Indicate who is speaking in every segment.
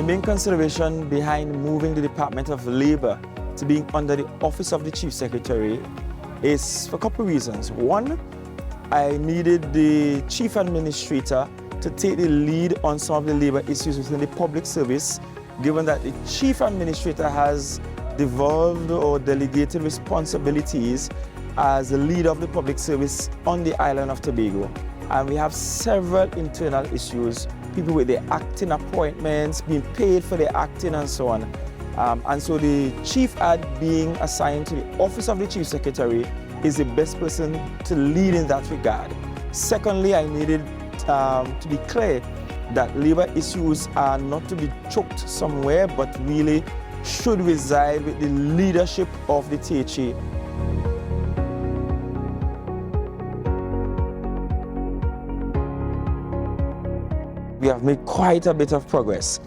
Speaker 1: main consideration behind moving the Department of Labor to being under the Office of the Chief Secretary is for a couple of reasons. One, I needed the Chief Administrator to take the lead on some of the labor issues within the public service, given that the Chief Administrator has devolved or delegated responsibilities as the leader of the public service on the island of Tobago. And we have several internal issues, people with their acting appointments, being paid for their acting and so on. And so the Chief Ad being assigned to the Office of the Chief Secretary is the best person to lead in that regard. Secondly, I needed to be clear that labor issues are not to be choked somewhere, but really should reside with the leadership of the THA. We have made quite a bit of progress.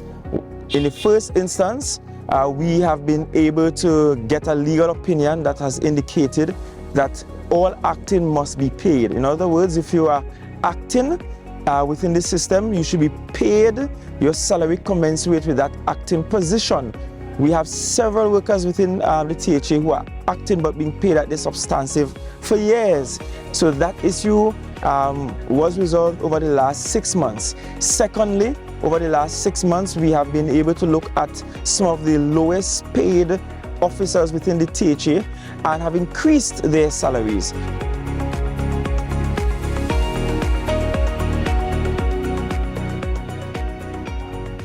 Speaker 1: In the first instance, we have been able to get a legal opinion that has indicated that all acting must be paid. In other words, if you are acting within the system, you should be paid your salary commensurate with that acting position. We have several workers within the THA who are acting but being paid at the substantive for years. So that issue was resolved over the last 6 months. Secondly, over the last 6 months, we have been able to look at some of the lowest paid officers within the THA and have increased their salaries.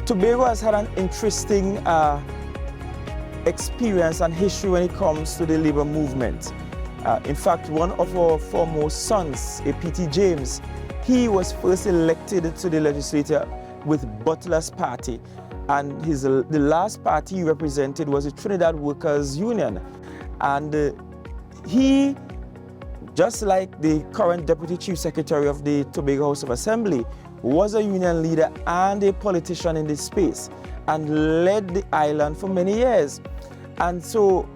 Speaker 1: Tobago has had an interesting experience and history when it comes to the labor movement. In fact, one of our foremost sons, A.P.T. James, he was first elected to the legislature with Butler's party, and the last party he represented was the Trinidad Workers Union. And he, just like the current Deputy Chief Secretary of the Tobago House of Assembly, was a union leader and a politician in this space and led the island for many years. And so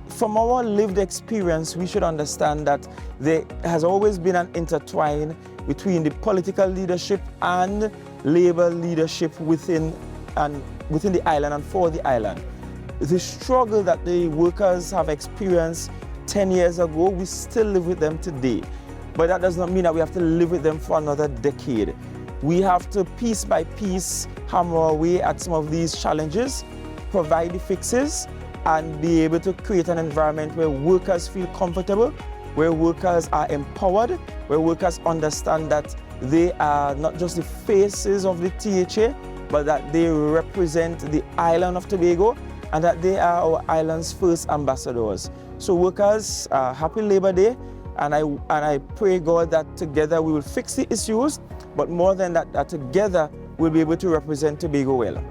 Speaker 1: from our lived experience, we should understand that there has always been an intertwine between the political leadership and labor leadership within the island and for the island. The struggle that the workers have experienced 10 years ago, we still live with them today. But that does not mean that we have to live with them for another decade. We have to, piece by piece, hammer away at some of these challenges, provide the fixes, and be able to create an environment where workers feel comfortable, where workers are empowered, where workers understand that they are not just the faces of the THA, but that they represent the island of Tobago and that they are our island's first ambassadors. So workers, happy Labor Day, and I pray God that together we will fix the issues, but more than that, that together we'll be able to represent Tobago well.